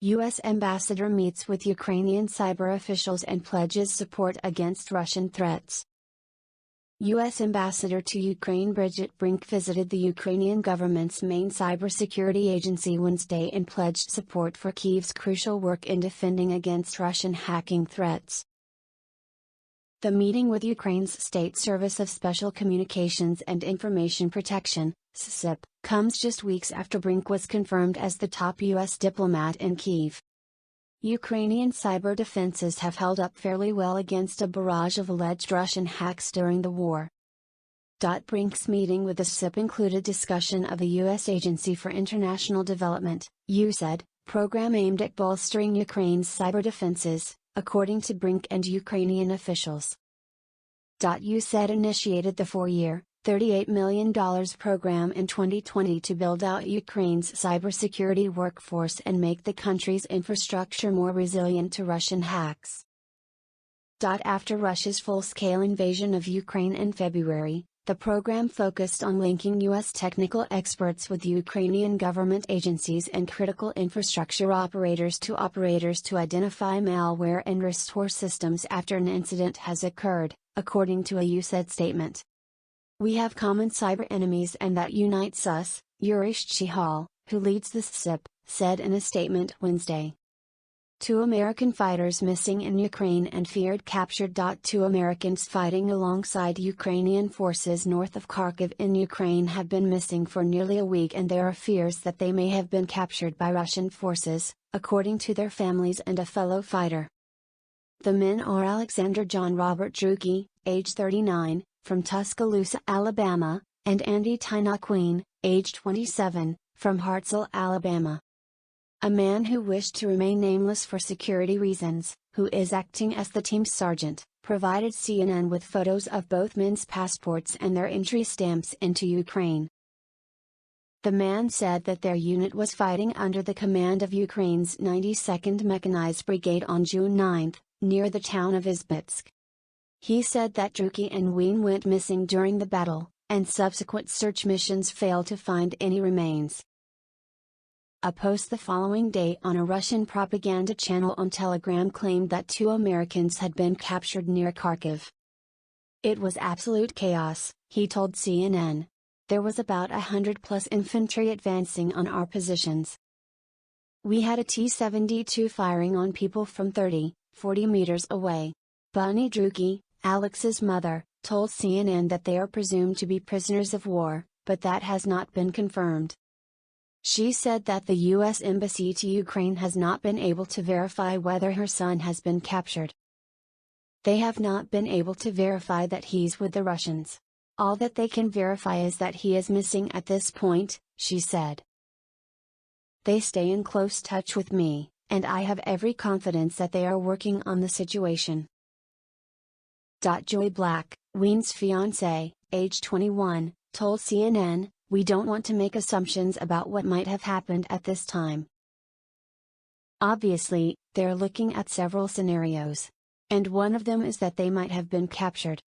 U.S. ambassador meets with Ukrainian cyber officials and pledges support against Russian threats. U.S. Ambassador to Ukraine Bridget Brink visited the Ukrainian government's main cybersecurity agency Wednesday and pledged support for Kyiv's crucial work in defending against Russian hacking threats. The meeting with Ukraine's State Service of Special Communications and Information Protection, SSIP, comes just weeks after Brink was confirmed as the top U.S. diplomat in Kyiv. Ukrainian cyber defenses have held up fairly well against a barrage of alleged Russian hacks during the war. Brink's meeting with the SSIP included discussion of a U.S. Agency for International Development, USAID, program aimed at bolstering Ukraine's cyber defenses, according to Brink and Ukrainian officials. USAID initiated the four-year, $38 million program in 2020 to build out Ukraine's cybersecurity workforce and make the country's infrastructure more resilient to Russian hacks. After Russia's full-scale invasion of Ukraine in February, the program focused on linking U.S. technical experts with Ukrainian government agencies and critical infrastructure operators to identify malware and restore systems after an incident has occurred, according to a USAID statement. "We have common cyber enemies and that unites us," Yuri Shchihal, who leads the SSIP, said in a statement Wednesday. 2 American fighters missing in Ukraine and feared captured. 2 Americans fighting alongside Ukrainian forces north of Kharkiv in Ukraine have been missing for nearly a week and there are fears that they may have been captured by Russian forces, according to their families and a fellow fighter. The men are Alexander John Robert Drueke, age 39, from Tuscaloosa, Alabama, and Andy Tyna-Queen, age 27, from Hartselle, Alabama. A man who wished to remain nameless for security reasons, who is acting as the team's sergeant, provided CNN with photos of both men's passports and their entry stamps into Ukraine. The man said that their unit was fighting under the command of Ukraine's 92nd Mechanized Brigade on June 9, near the town of Izbitsk. He said that Drueke and Ween went missing during the battle, and subsequent search missions failed to find any remains. A post the following day on a Russian propaganda channel on Telegram claimed that 2 Americans had been captured near Kharkiv. "It was absolute chaos," he told CNN. "There was about 100+ infantry advancing on our positions. We had a T-72 firing on people from 30-40 meters away." Bunny Drueke, Alex's mother, told CNN that they are presumed to be prisoners of war, but that has not been confirmed. She said that the U.S. Embassy to Ukraine has not been able to verify whether her son has been captured. "They have not been able to verify that he's with the Russians. All that they can verify is that he is missing at this point," she said. "They stay in close touch with me, and I have every confidence that they are working on the situation." Joy Black, Ween's fiancé, age 21, told CNN, "We don't want to make assumptions about what might have happened at this time. Obviously, they're looking at several scenarios. And one of them is that they might have been captured.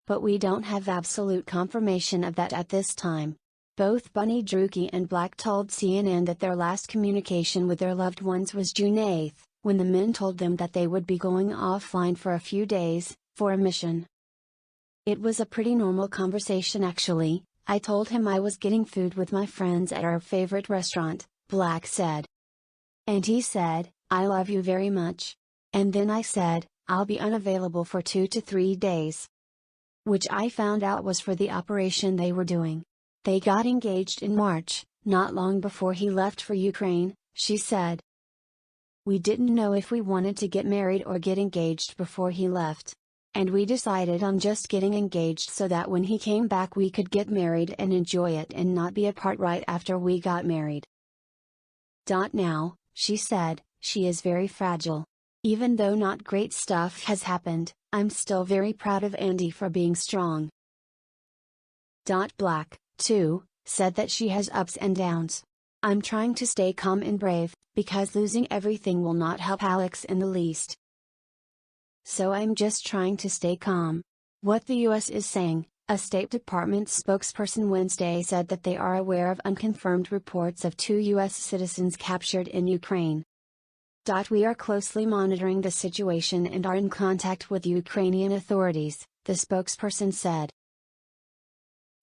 But we don't have absolute confirmation of that at this time." Both Bunny Drueke and Black told CNN that their last communication with their loved ones was June 8, when the men told them that they would be going offline for a few days, for a mission. "It was a pretty normal conversation actually. I told him I was getting food with my friends at our favorite restaurant," Black said. "And he said, 'I love you very much.' And then I said, 'I'll be unavailable for 2 to 3 days.' Which I found out was for the operation they were doing. They got engaged in March, not long before he left for Ukraine," she said. "We didn't know if we wanted to get married or get engaged before he left. And we decided on just getting engaged so that when he came back we could get married and enjoy it and not be apart right after we got married." Now, she said, "She is very fragile. Even though not great stuff has happened, I'm still very proud of Andy for being strong." Black, too, said that she has ups and downs. "I'm trying to stay calm and brave, because losing everything will not help Alex in the least. So I'm just trying to stay calm. What the US is saying, A State Department spokesperson Wednesday said that they are aware of unconfirmed reports of 2 U.S. citizens captured in Ukraine. We are closely monitoring the situation and are in contact with Ukrainian authorities, the spokesperson said.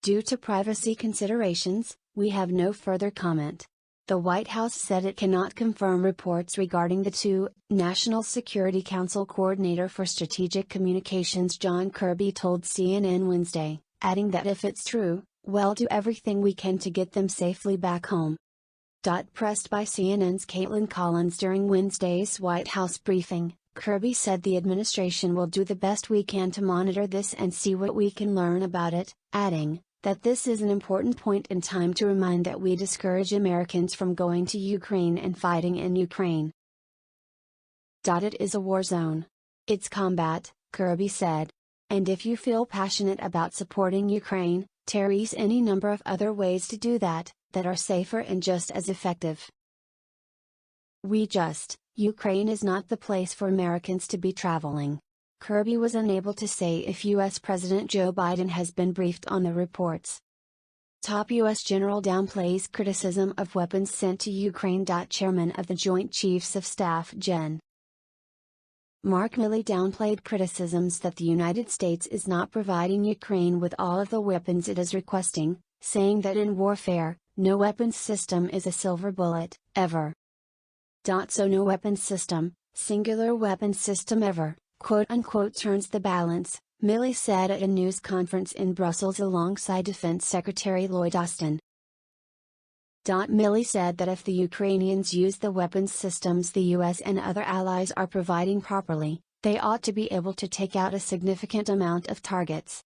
Due to privacy considerations, we have no further comment. The White House said it cannot confirm reports regarding the two. National Security Council Coordinator for Strategic Communications John Kirby told CNN Wednesday, adding that if it's true, we'll do everything we can to get them safely back home. Pressed by CNN's Caitlin Collins during Wednesday's White House briefing, Kirby said the administration will do the best we can to monitor this and see what we can learn about it, adding that this is an important point in time to remind that we discourage Americans from going to Ukraine and fighting in Ukraine. It is a war zone. It's combat, Kirby said. And if you feel passionate about supporting Ukraine, there's any number of other ways to do that are safer and just as effective. Ukraine is not the place for Americans to be traveling. Kirby was unable to say if U.S. President Joe Biden has been briefed on the reports. Top U.S. general downplays criticism of weapons sent to Ukraine. Chairman of the Joint Chiefs of Staff Gen. Mark Milley downplayed criticisms that the United States is not providing Ukraine with all of the weapons it is requesting, saying that in warfare, no weapons system is a silver bullet, ever. So no weapons system, singular weapons system ever, quote-unquote turns the balance, Milley said at a news conference in Brussels alongside Defense Secretary Lloyd Austin. Milley said that if the Ukrainians use the weapons systems the US and other allies are providing properly, they ought to be able to take out a significant amount of targets.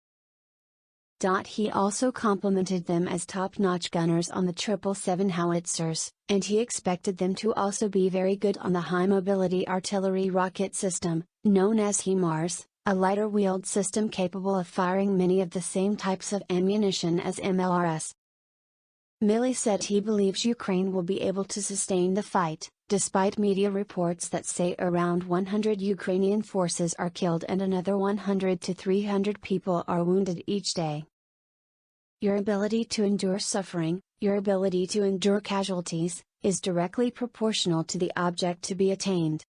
He also complimented them as top-notch gunners on the 777 howitzers, and he expected them to also be very good on the high-mobility artillery rocket system, known as HIMARS, a lighter-wheeled system capable of firing many of the same types of ammunition as MLRS. Milley said he believes Ukraine will be able to sustain the fight, despite media reports that say around 100 Ukrainian forces are killed and another 100 to 300 people are wounded each day. Your ability to endure suffering, your ability to endure casualties, is directly proportional to the object to be attained.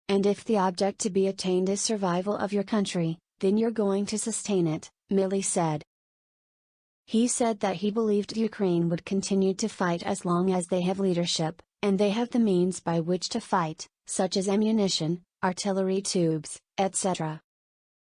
And if the object to be attained is survival of your country, then you're going to sustain it, Milley said. He said that he believed Ukraine would continue to fight as long as they have leadership, and they have the means by which to fight, such as ammunition, artillery tubes, etc.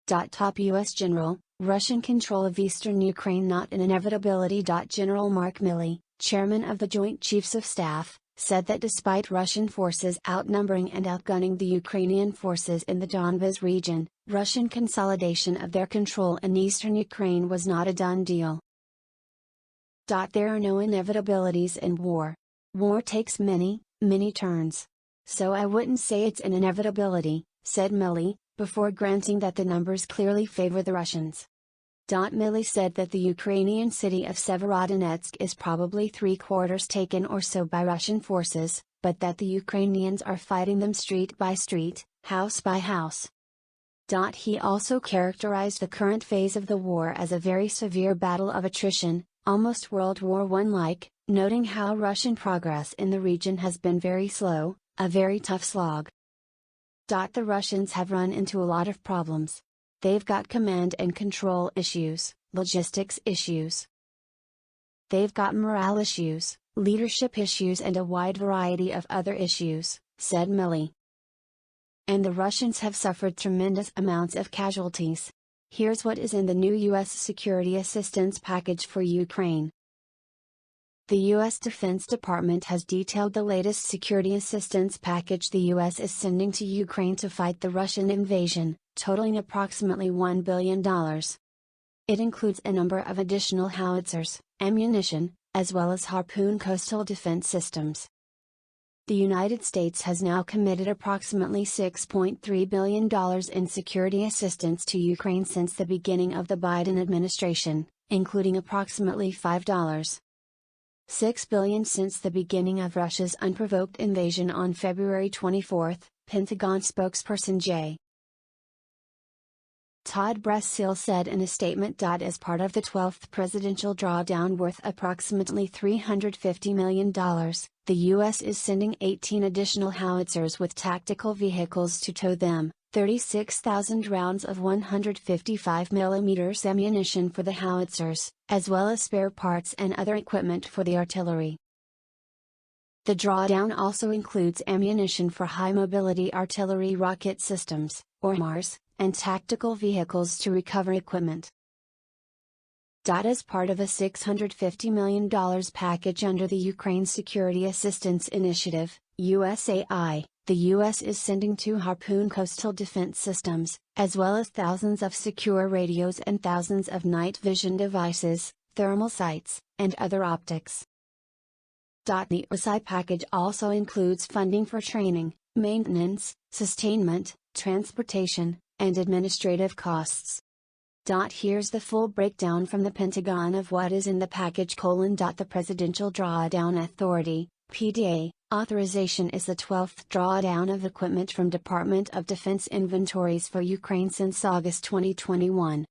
Top U.S. General, Russian control of eastern Ukraine not an inevitability. General Mark Milley, chairman of the Joint Chiefs of Staff, said that despite Russian forces outnumbering and outgunning the Ukrainian forces in the Donbas region, Russian consolidation of their control in eastern Ukraine was not a done deal. There are no inevitabilities in war. War takes many, many turns. So I wouldn't say it's an inevitability, said Milley, before granting that the numbers clearly favor the Russians. Milley said that the Ukrainian city of Severodonetsk is probably 3/4 taken or so by Russian forces, but that the Ukrainians are fighting them street by street, house by house. He also characterized the current phase of the war as a very severe battle of attrition, almost World War I-like, noting how Russian progress in the region has been very slow, a very tough slog. The Russians have run into a lot of problems. They've got command and control issues, logistics issues. They've got morale issues, leadership issues and a wide variety of other issues, said Milley. And the Russians have suffered tremendous amounts of casualties. Here's what is in the new U.S. security assistance package for Ukraine. The U.S. Defense Department has detailed the latest security assistance package the U.S. is sending to Ukraine to fight the Russian invasion, totaling approximately $1 billion. It includes a number of additional howitzers, ammunition, as well as Harpoon coastal defense systems. The United States has now committed approximately $6.3 billion in security assistance to Ukraine since the beginning of the Biden administration, including approximately $5.6 billion since the beginning of Russia's unprovoked invasion on February 24, Pentagon spokesperson J. Todd Brassil said in a statement. As part of the 12th presidential drawdown worth approximately $350 million, the U.S. is sending 18 additional howitzers with tactical vehicles to tow them, 36,000 rounds of 155mm ammunition for the howitzers, as well as spare parts and other equipment for the artillery. The drawdown also includes ammunition for High Mobility Artillery Rocket Systems, or HIMARS, and tactical vehicles to recover equipment. As part of a $650 million package under the Ukraine Security Assistance Initiative, USAI, the U.S. is sending 2 Harpoon coastal defense systems, as well as thousands of secure radios and thousands of night vision devices, thermal sights, and other optics. The USAI package also includes funding for training, maintenance, sustainment, transportation, and administrative costs. Here's the full breakdown from the Pentagon of what is in the package: The Presidential Drawdown Authority, PDA, authorization is the 12th drawdown of equipment from Department of Defense inventories for Ukraine since August 2021.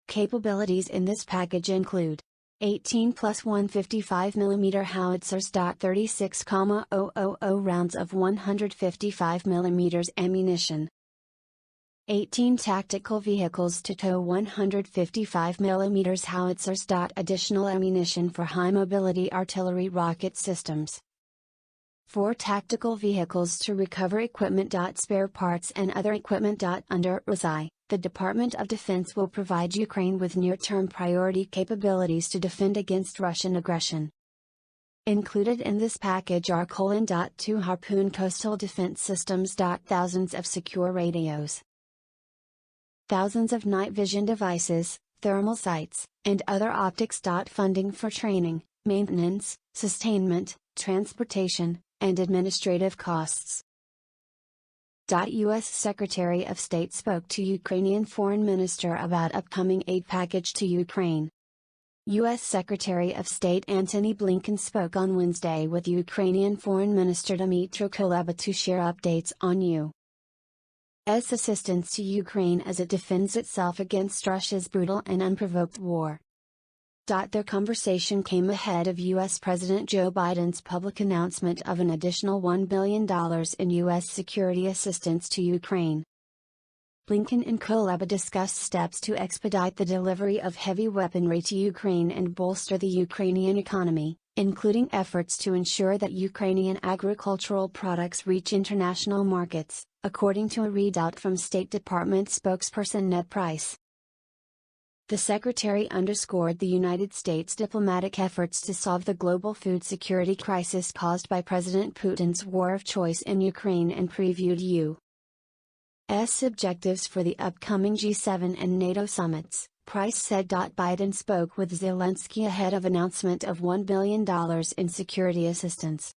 Capabilities in this package include 18 plus 155mm howitzers. 36,000 rounds of 155mm ammunition. 18 tactical vehicles to tow 155mm howitzers. Additional ammunition for High Mobility Artillery Rocket Systems. 4 tactical vehicles to recover equipment. Spare parts and other equipment. Under USAI, the Department of Defense will provide Ukraine with near-term priority capabilities to defend against Russian aggression. Included in this package are: 2 Harpoon coastal defense systems. Thousands of secure radios. Thousands of night vision devices, thermal sights, and other optics. Funding for training, maintenance, sustainment, transportation, and administrative costs. U.S. Secretary of State spoke to Ukrainian Foreign Minister about upcoming aid package to Ukraine. U.S. Secretary of State Antony Blinken spoke on Wednesday with Ukrainian Foreign Minister Dmytro Kuleba to share updates on U.S. assistance to Ukraine as it defends itself against Russia's brutal and unprovoked war. Their conversation came ahead of U.S. President Joe Biden's public announcement of an additional $1 billion in U.S. security assistance to Ukraine. Blinken and Kuleba discussed steps to expedite the delivery of heavy weaponry to Ukraine and bolster the Ukrainian economy, including efforts to ensure that Ukrainian agricultural products reach international markets, according to a readout from State Department spokesperson Ned Price. The secretary underscored the United States' diplomatic efforts to solve the global food security crisis caused by President Putin's war of choice in Ukraine and previewed U.S. objectives for the upcoming G7 and NATO summits, Price said. Biden spoke with Zelensky ahead of announcement of $1 billion in security assistance.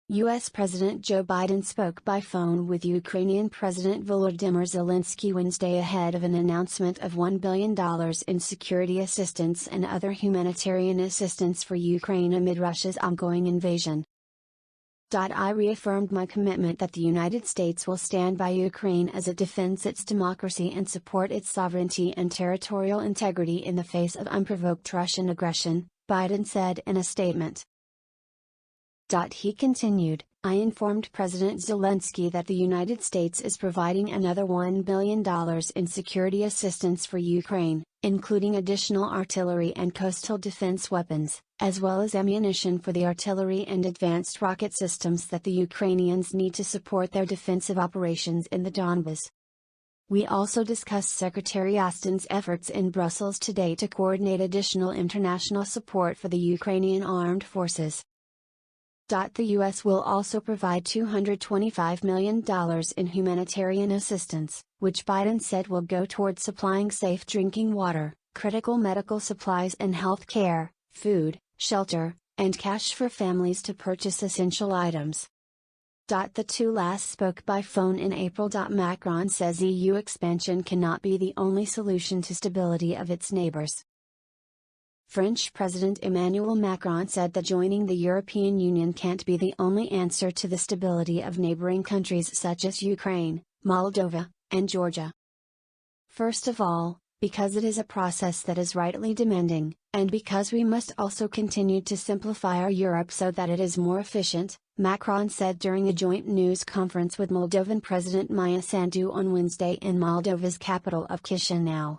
U.S. President Joe Biden spoke by phone with Ukrainian President Volodymyr Zelensky Wednesday ahead of an announcement of $1 billion in security assistance and other humanitarian assistance for Ukraine amid Russia's ongoing invasion. I reaffirmed my commitment that the United States will stand by Ukraine as it defends its democracy and support its sovereignty and territorial integrity in the face of unprovoked Russian aggression, Biden said in a statement. He continued, I informed President Zelensky that the United States is providing another $1 billion in security assistance for Ukraine, including additional artillery and coastal defense weapons, as well as ammunition for the artillery and advanced rocket systems that the Ukrainians need to support their defensive operations in the Donbas. We also discussed Secretary Austin's efforts in Brussels today to coordinate additional international support for the Ukrainian armed forces. The U.S. will also provide $225 million in humanitarian assistance, which Biden said will go towards supplying safe drinking water, critical medical supplies and health care, food, shelter, and cash for families to purchase essential items. The two last spoke by phone in April. Macron says EU expansion cannot be the only solution to stability of its neighbors. French President Emmanuel Macron said that joining the European Union can't be the only answer to the stability of neighboring countries such as Ukraine, Moldova, and Georgia. First of all, because it is a process that is rightly demanding, and because we must also continue to simplify our Europe so that it is more efficient, Macron said during a joint news conference with Moldovan President Maia Sandu on Wednesday in Moldova's capital of Chisinau.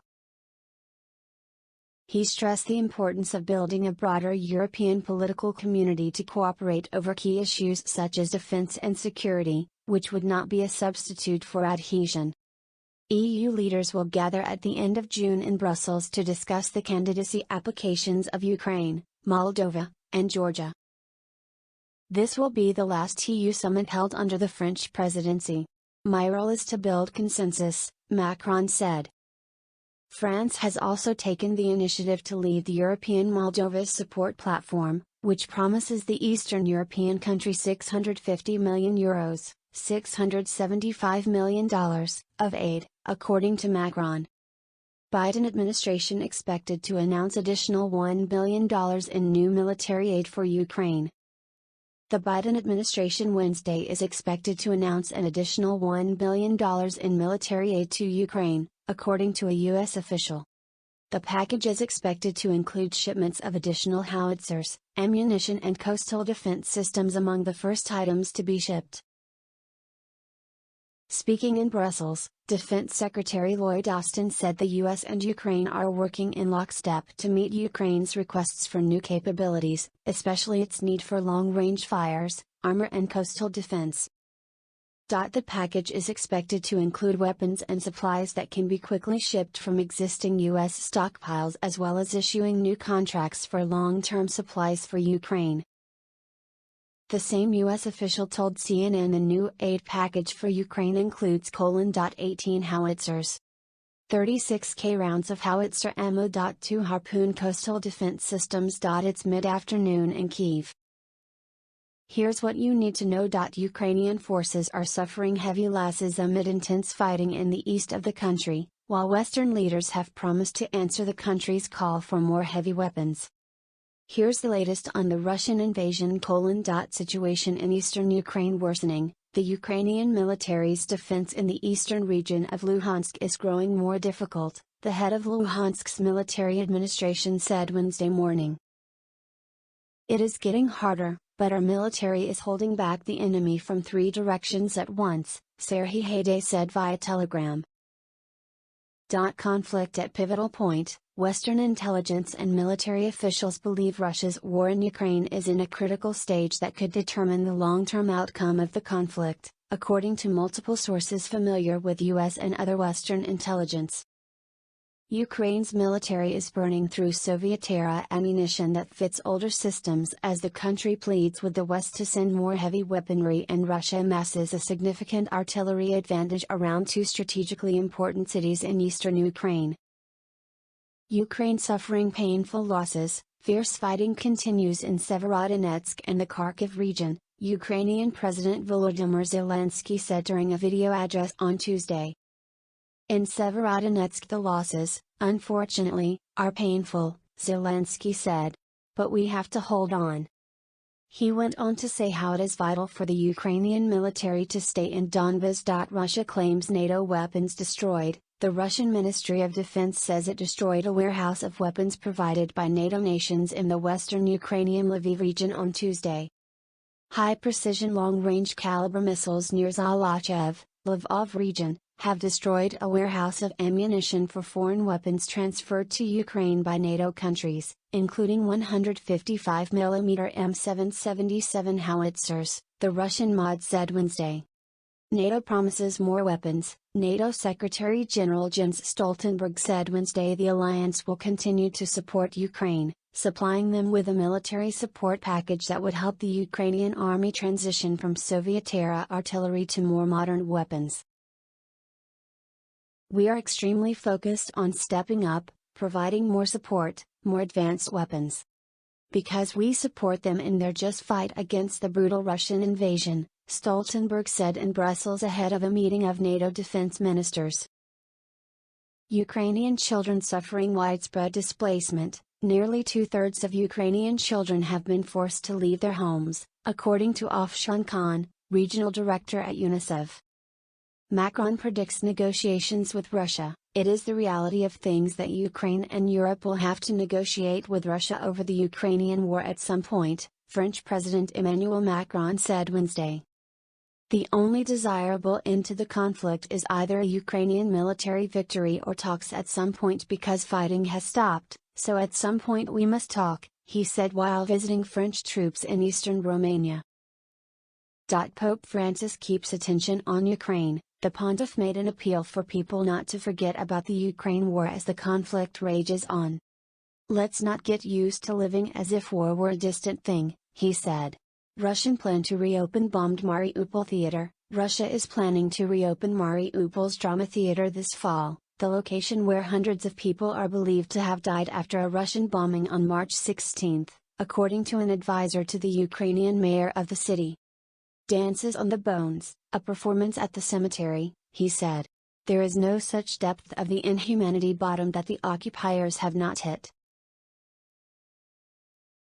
He stressed the importance of building a broader European political community to cooperate over key issues such as defense and security, which would not be a substitute for adhesion. EU leaders will gather at the end of June in Brussels to discuss the candidacy applications of Ukraine, Moldova, and Georgia. This will be the last EU summit held under the French presidency. My role is to build consensus, Macron said. France has also taken the initiative to lead the European Moldova Support Platform, which promises the Eastern European country €650 million, $675 million, of aid, according to Macron. Biden administration expected to announce additional $1 billion in new military aid for Ukraine. The Biden administration Wednesday is expected to announce an additional $1 billion in military aid to Ukraine, according to a U.S. official. The package is expected to include shipments of additional howitzers, ammunition and coastal defense systems among the first items to be shipped. Speaking in Brussels, Defense Secretary Lloyd Austin said the U.S. and Ukraine are working in lockstep to meet Ukraine's requests for new capabilities, especially its need for long-range fires, armor and coastal defense. The package is expected to include weapons and supplies that can be quickly shipped from existing U.S. stockpiles as well as issuing new contracts for long-term supplies for Ukraine. The same U.S. official told CNN the new aid package for Ukraine includes :18 howitzers, 36K rounds of howitzer ammo. 2 Harpoon coastal defense systems. It's mid-afternoon in Kyiv. Here's what you need to know. Ukrainian forces are suffering heavy losses amid intense fighting in the east of the country, while Western leaders have promised to answer the country's call for more heavy weapons. Here's the latest on the Russian invasion: situation in eastern Ukraine worsening. The Ukrainian military's defense in the eastern region of Luhansk is growing more difficult, the head of Luhansk's military administration said Wednesday morning. It is getting harder, but our military is holding back the enemy from 3 directions at once, Serhiy Haidai said via Telegram. Conflict at pivotal point. Western intelligence and military officials believe Russia's war in Ukraine is in a critical stage that could determine the long-term outcome of the conflict, according to multiple sources familiar with U.S. and other Western intelligence. Ukraine's military is burning through Soviet-era ammunition that fits older systems as the country pleads with the West to send more heavy weaponry, and Russia amasses a significant artillery advantage around 2 strategically important cities in eastern Ukraine. Ukraine suffering painful losses. Fierce fighting continues in Severodonetsk and the Kharkiv region, Ukrainian President Volodymyr Zelensky said during a video address on Tuesday. In Severodonetsk the losses, unfortunately, are painful, Zelensky said. But we have to hold on. He went on to say how it is vital for the Ukrainian military to stay in Donbas. Russia claims NATO weapons destroyed. The Russian Ministry of Defense says it destroyed a warehouse of weapons provided by NATO nations in the western Ukrainian Lviv region on Tuesday. High-precision long-range caliber missiles near Zolochev, Lvov region, have destroyed a warehouse of ammunition for foreign weapons transferred to Ukraine by NATO countries, including 155mm M777 howitzers, the Russian MOD said Wednesday. NATO promises more weapons, NATO Secretary General Jens Stoltenberg said Wednesday the alliance will continue to support Ukraine, supplying them with a military support package that would help the Ukrainian army transition from Soviet-era artillery to more modern weapons. We are extremely focused on stepping up, providing more support, more advanced weapons. Because we support them in their just fight against the brutal Russian invasion, Stoltenberg said in Brussels ahead of a meeting of NATO defense ministers. Ukrainian children suffering widespread displacement. Nearly 2/3 of Ukrainian children have been forced to leave their homes, according to Afshan Khan, regional director at UNICEF. Macron predicts negotiations with Russia, It is the reality of things that Ukraine and Europe will have to negotiate with Russia over the Ukrainian war at some point, French President Emmanuel Macron said Wednesday. The only desirable end to the conflict is either a Ukrainian military victory or talks at some point because fighting has stopped, so at some point we must talk, he said while visiting French troops in eastern Romania. Pope Francis keeps attention on Ukraine. The pontiff made an appeal for people not to forget about the Ukraine war as the conflict rages on. Let's not get used to living as if war were a distant thing, he said. Russian plan to reopen bombed Mariupol theater. Russia is planning to reopen Mariupol's drama theater this fall, the location where hundreds of people are believed to have died after a Russian bombing on March 16, according to an advisor to the Ukrainian mayor of the city. Dances on the Bones, a performance at the cemetery, he said. There is no such depth of the inhumanity bottom that the occupiers have not hit.